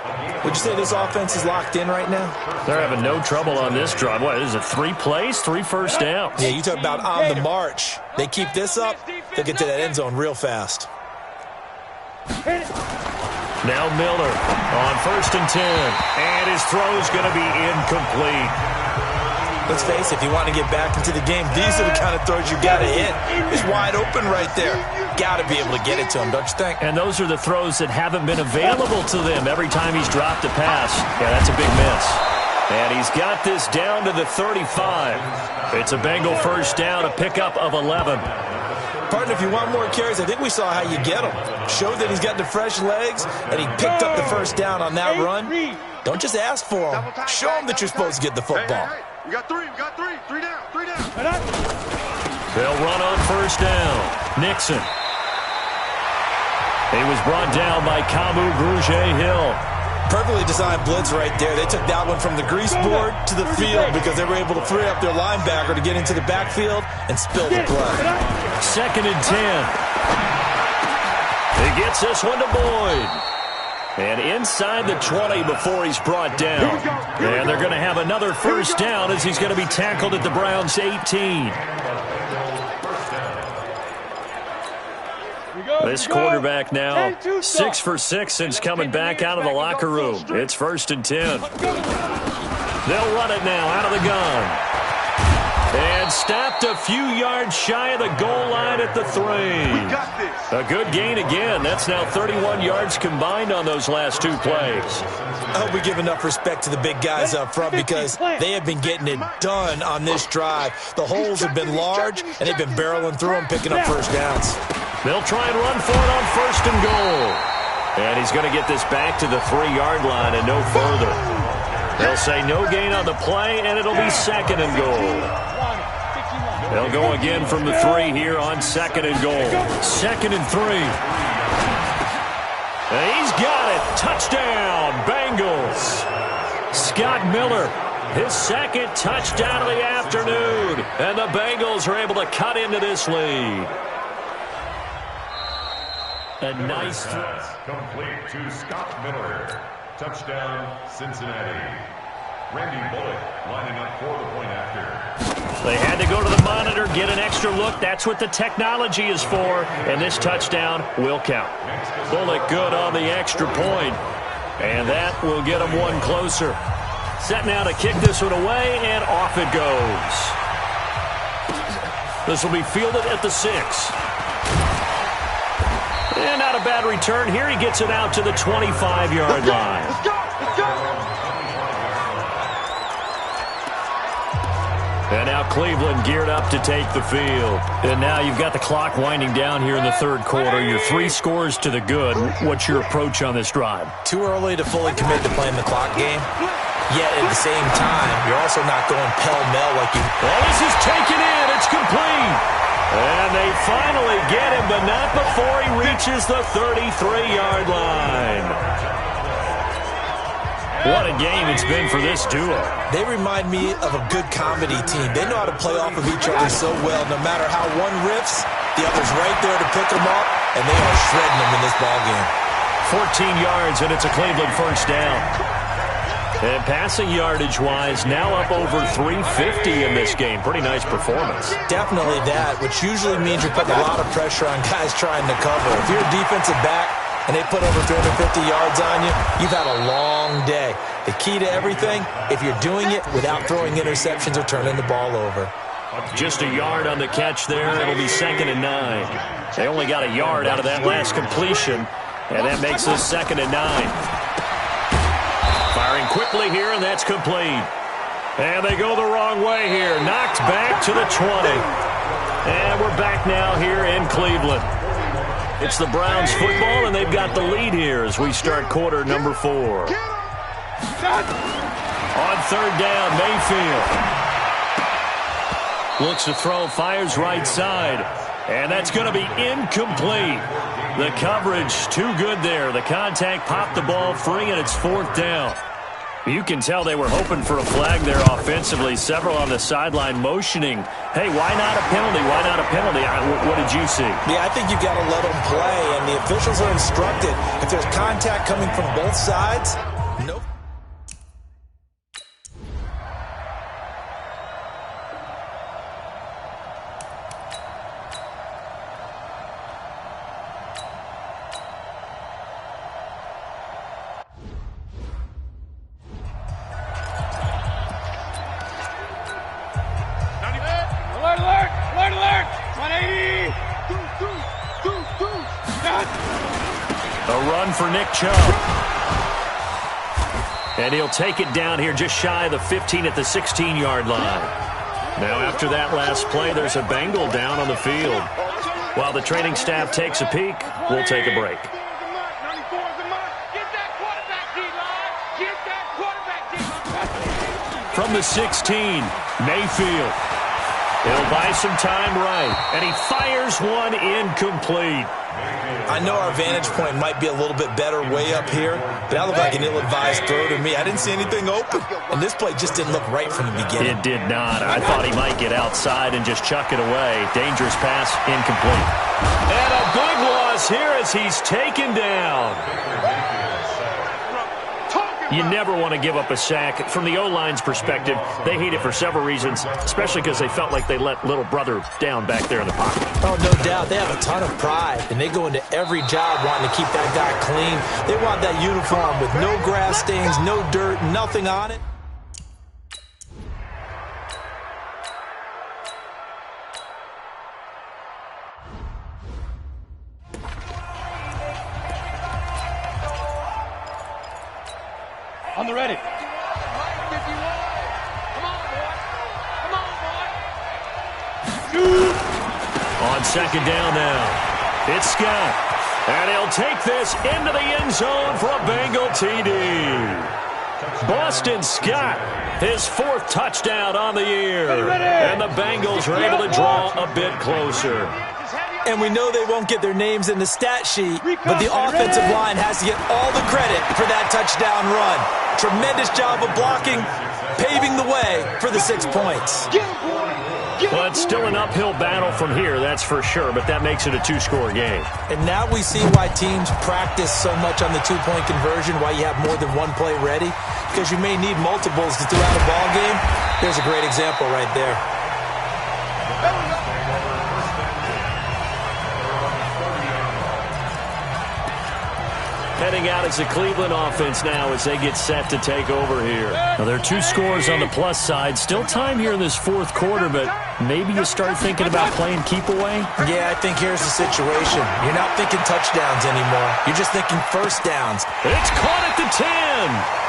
Would you say this offense is locked in right now? They're having no trouble on this drive. What, is it 3 plays, 3 first downs? Yeah, you talk about on the march. They keep this up, they'll get to that end zone real fast. Now Miller on 1st and 10. And his throw's going to be incomplete. Let's face it, if you want to get back into the game, these are the kind of throws you got to hit. It's wide open right there. Got to be able to get it to him, don't you think? And those are the throws that haven't been available to them every time he's dropped a pass. Yeah, that's a big miss. And he's got this down to the 35. It's a Bengal 1st down, a pickup of 11. Partner, if you want more carries, I think we saw how you get them. Showed that he's got the fresh legs, and he picked up the 1st down on that run. Don't just ask for them. Show them that you're supposed to get the football. We got 3. We got 3. 3 down. 3 down. They'll run on 1st down. Nixon. He was brought down by Kamu Grugier-Hill. Perfectly designed blitz right there. They took that one from the grease board to the field because they were able to free up their linebacker to get into the backfield and spill the play. 2nd and 10. He gets this one to Boyd. And inside the 20 before he's brought down. And they're going to have another 1st down as he's going to be tackled at the Browns' 18. This quarterback now 6 for 6 since coming back out of the locker room. It's 1st and 10. They'll run it now out of the gun. And stopped a few yards shy of the goal line at the 3. A good gain again. That's now 31 yards combined on those last 2 plays. I hope we give enough respect to the big guys up front because they have been getting it done on this drive. The holes have been large, and they've been barreling through them, picking up 1st downs. They'll try and run for it on 1st and goal. And he's going to get this back to the 3-yard line and no further. They'll say no gain on the play, and it'll be 2nd and goal. They'll go again from the 3 here on 2nd and goal. 2nd and 3. And he's got it. Touchdown, Bengals. Scott Miller, his 2nd touchdown of the afternoon. And the Bengals are able to cut into this lead. A nice throw. Complete to Scott Miller. Touchdown, Cincinnati. Randy Bullock lining up for the point after. They had to go to the monitor, get an extra look. That's what the technology is for. And this touchdown will count. Bullock good on the extra point. And that will get them one closer. Set now to kick this one away, and off it goes. This will be fielded at the 6. And not a bad return here. He gets it out to the 25-yard line. Let's go! Let's go! And now Cleveland geared up to take the field. And now you've got the clock winding down here in the third quarter. You're 3 scores to the good. What's your approach on this drive? Too early to fully commit to playing the clock game. Yet at the same time, you're also not going pell-mell like you... Well, this is taken in. It's complete. And they finally get him, but not before he reaches the 33-yard line. What a game it's been for this duo. They remind me of a good comedy team. They know how to play off of each other so well. No matter how one riffs, the other's right there to pick them up, and they are shredding them in this ballgame. 14 yards, and it's a Cleveland first down. And passing yardage-wise, now up over 350 in this game. Pretty nice performance. Definitely that, which usually means you're putting a lot of pressure on guys trying to cover. If you're a defensive back and they put over 350 yards on you, you've had a long day. The key to everything, if you're doing it without throwing interceptions or turning the ball over. Just a yard on the catch there. It'll be 2nd and 9. They only got a yard out of that last completion, and that makes this 2nd and 9. Firing quickly here, and that's complete. And they go the wrong way here. Knocked back to the 20. And we're back now here in Cleveland. It's the Browns football, and they've got the lead here as we start quarter number 4. On 3rd down, Mayfield. Looks to throw, fires right side. And that's going to be incomplete. The coverage too good there. The contact popped the ball free, and it's 4th down. You can tell they were hoping for a flag there offensively. Several on the sideline motioning, hey, why not a penalty? Why not a penalty? What did you see? Yeah, I think you've got to let them play, and the officials are instructed. If there's contact coming from both sides, nope. For Nick Chubb. And he'll take it down here just shy of the 15 at the 16-yard line. Now after that last play, there's a Bengal down on the field. While the training staff takes a peek, we'll take a break. From the 16, Mayfield. He'll buy some time right, and he fires one incomplete. I know our vantage point might be a little bit better way up here, but that looked like an ill-advised throw to me. I didn't see anything open, and this play just didn't look right from the beginning. It did not. I thought he might get outside and just chuck it away. Dangerous pass, incomplete. And a big loss here as he's taken down. You never want to give up a sack. From the O-line's perspective, they hate it for several reasons, especially because they felt like they let little brother down back there in the pocket. Oh, no doubt. They have a ton of pride, and they go into every job wanting to keep that guy clean. They want that uniform with no grass stains, no dirt, nothing on it. On the ready. Come on, boy. Come on, boy. On 2nd down now, it's Scott. And he'll take this into the end zone for a Bengal TD. Boston Scott, his 4th touchdown on the year. And the Bengals are able to draw a bit closer. And we know they won't get their names in the stat sheet, but the offensive line has to get all the credit for that touchdown run. Tremendous job of blocking, paving the way for the 6 points. Well, it's still an uphill battle from here, that's for sure, but that makes it a 2-score game. And now we see why teams practice so much on the 2-point conversion, why you have more than one play ready, because you may need multiples to throw out a ball game. There's a great example right there. spreading out as the Cleveland offense now as they get set to take over here. Now, there are 2 scores on the plus side. Still time here in this fourth quarter, but maybe you start thinking about playing keep away? Yeah, I think here's the situation. You're not thinking touchdowns anymore. You're just thinking first downs. It's caught at the 10.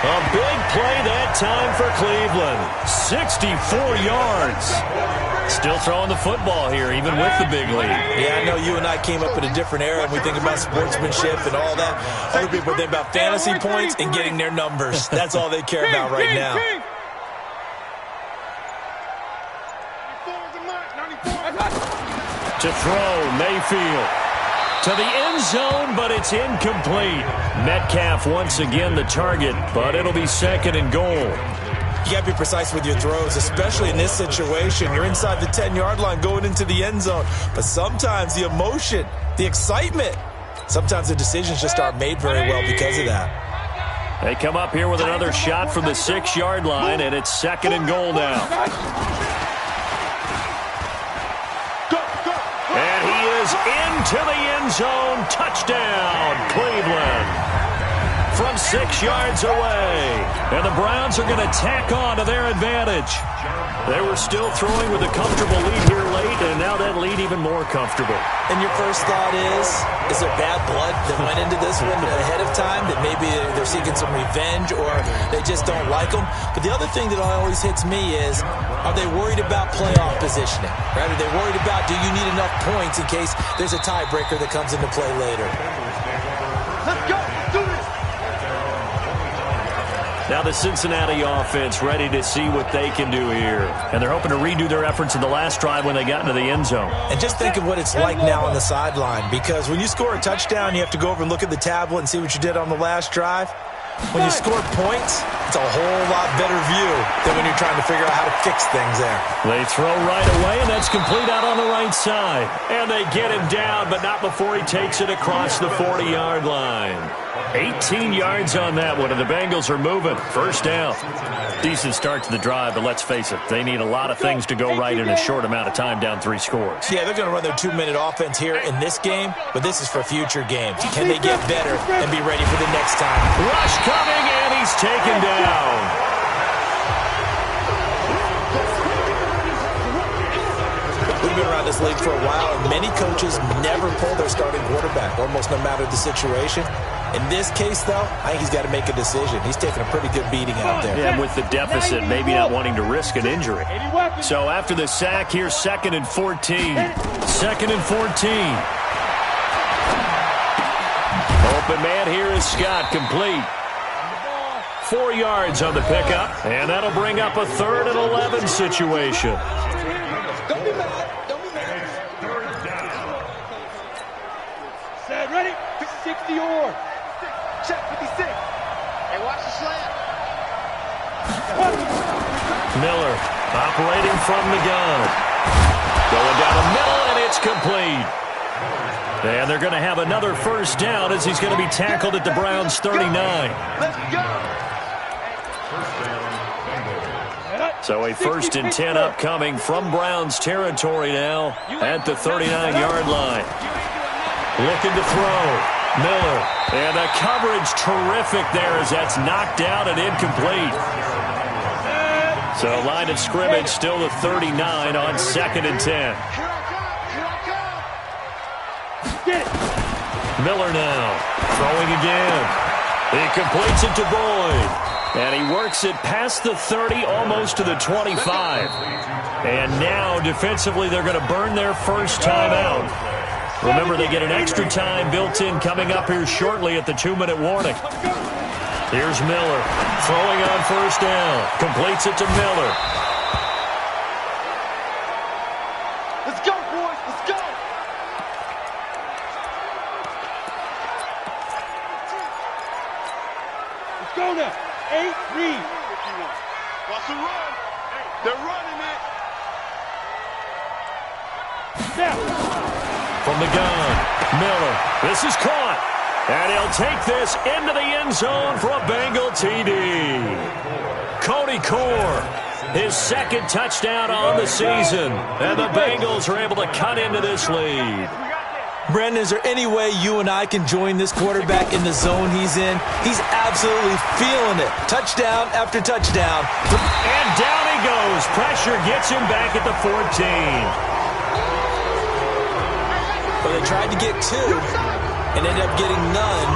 A big play that time for Cleveland. 64 yards. Still throwing the football here, even with the big lead. Yeah, I know you and I came up in a different era, and we think about sportsmanship and all that. Other people think about fantasy points and getting their numbers. That's all they care about right now. To throw, Mayfield. To the end zone, but it's incomplete. Metcalf once again the target, but it'll be 2nd and goal. You got to be precise with your throws, especially in this situation. You're inside the 10-yard line going into the end zone. But sometimes the emotion, the excitement, sometimes the decisions just aren't made very well because of that. They come up here with another shot from the 6-yard line, and it's 2nd and goal now. And he is into the end zone. Touchdown, Cleveland. From 6 yards away. And the Browns are going to tack on to their advantage. They were still throwing with a comfortable lead here late, and now that lead even more comfortable. And your first thought is there bad blood that went into this one ahead of time, that maybe they're seeking some revenge or they just don't like them? But the other thing that always hits me is, are they worried about playoff positioning? Right? Are they worried about, do you need enough points in case there's a tiebreaker that comes into play later? Let's go. Do this. Now the Cincinnati offense ready to see what they can do here. And they're hoping to redo their efforts in the last drive when they got into the end zone. And just think of what it's like now on the sideline, because when you score a touchdown, you have to go over and look at the tablet and see what you did on the last drive. When you score points, it's a whole lot better view than when you're trying to figure out how to fix things there. They throw right away, and that's complete out on the right side. And they get him down, but not before he takes it across the 40-yard line. 18 yards on that one, and the Bengals are moving. First down. Decent start to the drive, but let's face it, they need a lot of things to go right in a short amount of time, down 3 scores. Yeah, they're going to run their 2-minute offense here in this game, but this is for future games. Can they get better and be ready for the next time? Rush coming, and he's taken down. We've been around this league for a while, and many coaches never pull their starting quarterback, almost no matter the situation. In this case, though, I think he's got to make a decision. He's taking a pretty good beating out there. Yeah, with the deficit, maybe not wanting to risk an injury. So after the sack, here's 2nd and 14. 2nd and 14. Open man here is Scott, complete. 4 yards on the pickup, and that'll bring up a 3rd and 11 situation. Don't be mad. Don't be mad. Set, ready? 60 or. Check 56. Hey, watch the slant. Miller operating from the gun. Going down the middle, and it's complete. And they're going to have another first down as he's going to be tackled at the Browns' 39. Let's go. So a 1st and 10 upcoming from Browns territory now at the 39-yard line. Looking to throw. Miller. And the coverage terrific there as that's knocked down and incomplete. So line of scrimmage still the 39 on 2nd and 10. Miller now throwing again. He completes it to Boyd. And he works it past the 30, almost to the 25. And now, defensively, they're going to burn their first time out. Remember, they get an extra time built in coming up here shortly at the 2-minute warning. Here's Miller throwing on first down. Completes it to Miller. Let's go, boys. Let's go. Let's go now. 8, read. Watch the run. They're running it. Now. From the gun, Miller. This is caught. And he'll take this into the end zone for a Bengal TD. Cody Core, his 2nd touchdown on the season. And the Bengals are able to cut into this lead. Brandon, is there any way you and I can join this quarterback in the zone he's in? He's absolutely feeling it. Touchdown after touchdown. And down he goes. Pressure gets him back at the 14. Well, they tried to get 2 and ended up getting none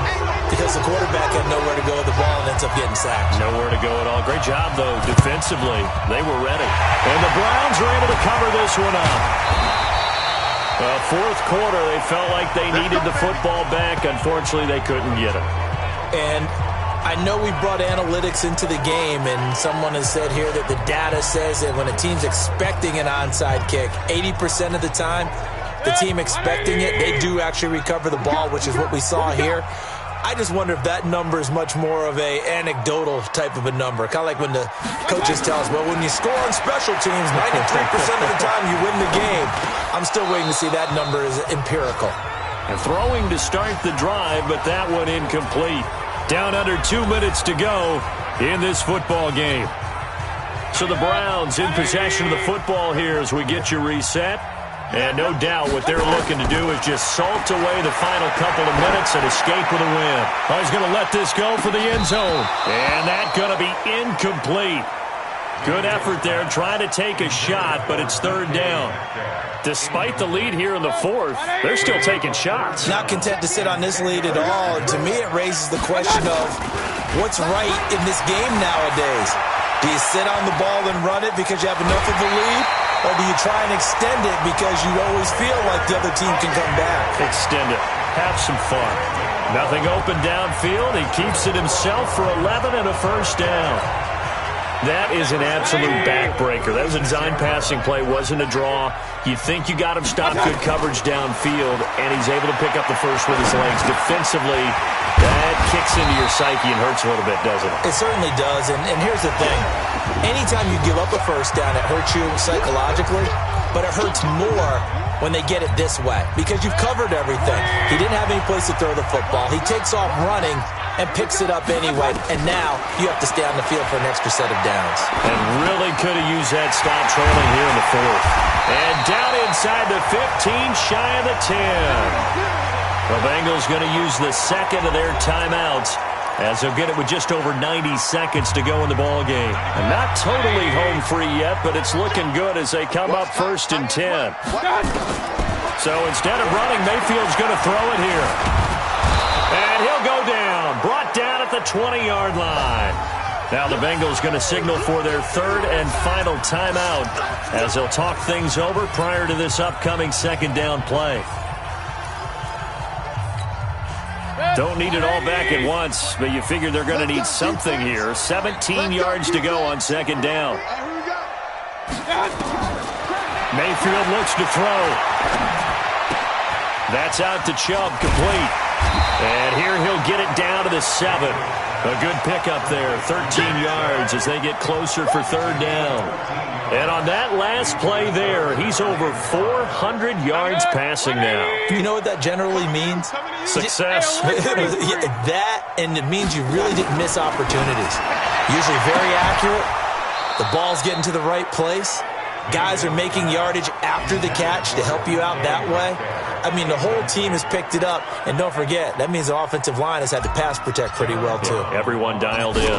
because the quarterback had nowhere to go with the ball and ends up getting sacked. Nowhere to go at all. Great job, though, defensively. They were ready. And the Browns are able to cover this one up. Fourth quarter, they felt like they needed the football back. Unfortunately, they couldn't get it. And I know we brought analytics into the game, and someone has said here that the data says that when a team's expecting an onside kick, 80% of the time, the team expecting it, they do actually recover the ball, which is what we saw here. I just wonder if that number is much more of a anecdotal type of a number. Kind of like when the coaches tell us, well, when you score on special teams, 93% of the time you win the game. I'm still waiting to see that number is empirical. And throwing to start the drive, but that one incomplete. Down under 2 minutes to go in this football game. So the Browns in possession of the football here as we get you reset. And no doubt what they're looking to do is just salt away the final couple of minutes and escape with a win. Oh, he's going to let this go for the end zone. And that's going to be incomplete. Good effort there, trying to take a shot, but it's third down. Despite the lead here in the fourth, they're still taking shots. Not content to sit on this lead at all. And to me, it raises the question of what's right in this game nowadays. Do you sit on the ball and run it because you have enough of a lead? Or do you try and extend it because you always feel like the other team can come back? Extend it. Have some fun. Nothing open downfield. He keeps it himself for 11 and a first down. That is an absolute backbreaker. That was a design passing play. Wasn't a draw. You think you got him stopped, good coverage downfield, and he's able to pick up the first with his legs. Defensively, that kicks into your psyche and hurts a little bit, doesn't it? It certainly does, and here's the thing. Anytime you give up a first down, it hurts you psychologically, but it hurts more when they get it this way because you've covered everything. He didn't have any place to throw the football. He takes off running and picks it up anyway, and now you have to stay on the field for an extra set of downs. And really could have used that stop trailing here in the fourth. And down inside the 15, shy of the 10. The Bengals going to use the second of their timeouts as they'll get it with just over 90 seconds to go in the ball game. And not totally home free yet, but it's looking good as they come up first and 10. So instead of running, Mayfield's going to throw it here. And he'll go down, brought down at the 20-yard line. Now the Bengals going to signal for their third and final timeout as they'll talk things over prior to this upcoming second down play. Don't need it all back at once, but you figure they're going to need something here. 17 yards to go on second down. Mayfield looks to throw. That's out to Chubb, complete. And here he'll get it down to the 7. A good pickup there, 13 yards as they get closer for third down. And on that last play there, he's over 400 yards passing now. You know what that generally means? Success. That, and it means you really didn't miss opportunities. Usually very accurate. The ball's getting to the right place. Guys are making yardage after the catch to help you out that way. I mean, the whole team has picked it up. And don't forget, that means the offensive line has had to pass protect pretty well, too. Yeah, everyone dialed in.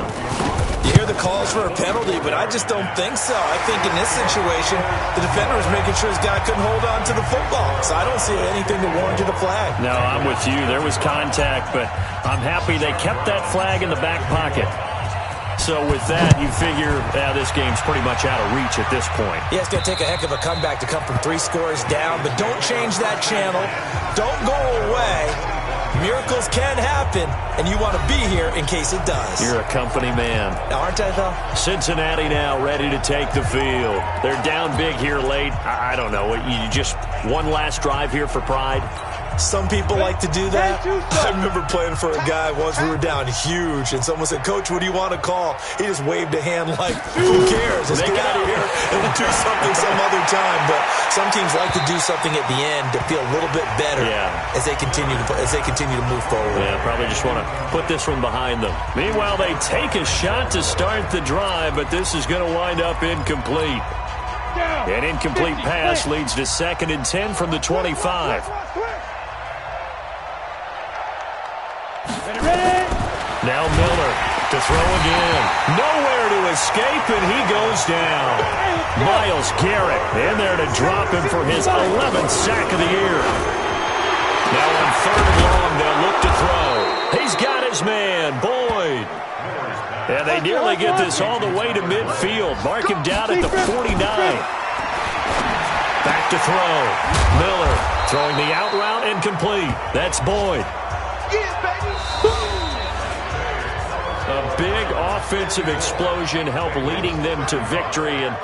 You hear the calls for a penalty, but I just don't think so. I think in this situation, the defender was making sure his guy couldn't hold on to the football. So I don't see anything to warrant a flag. No, I'm with you. There was contact, but I'm happy they kept that flag in the back pocket. So with that, you figure this game's pretty much out of reach at this point. Yeah, it's going to take a heck of a comeback to come from 3 scores down, but don't change that channel. Don't go away. Miracles can happen, and you want to be here in case it does. You're a company man. Aren't I, though? Cincinnati now ready to take the field. They're down big here late. I don't know. You just one last drive here for pride? Some people like to do that. I remember playing for a guy once. We were down huge, and someone said, "Coach, what do you want to call?" He just waved a hand like, "Who cares? Let's get out of here and we'll do something some other time." But some teams like to do something at the end to feel a little bit better as they continue to move forward. Yeah, probably just want to put this one behind them. Meanwhile, they take a shot to start the drive, but this is going to wind up incomplete. An incomplete pass leads to 2nd and 10 from the 25. Now Miller to throw again. Nowhere to escape, and he goes down. Myles Garrett in there to drop him for his 11th sack of the year. Now on 3rd and long, they'll look to throw. He's got his man, Boyd. And they nearly get this all the way to midfield. Mark him down at the 49. Back to throw. Miller throwing the out route incomplete. That's Boyd. A big offensive explosion helped leading them to victory. And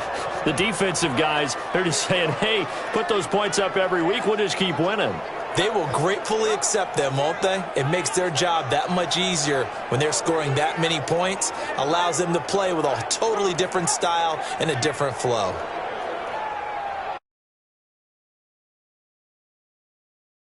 the defensive guys, they're just saying, hey, put those points up every week. We'll just keep winning. They will gratefully accept them, won't they? It makes their job that much easier when they're scoring that many points. Allows them to play with a totally different style and a different flow.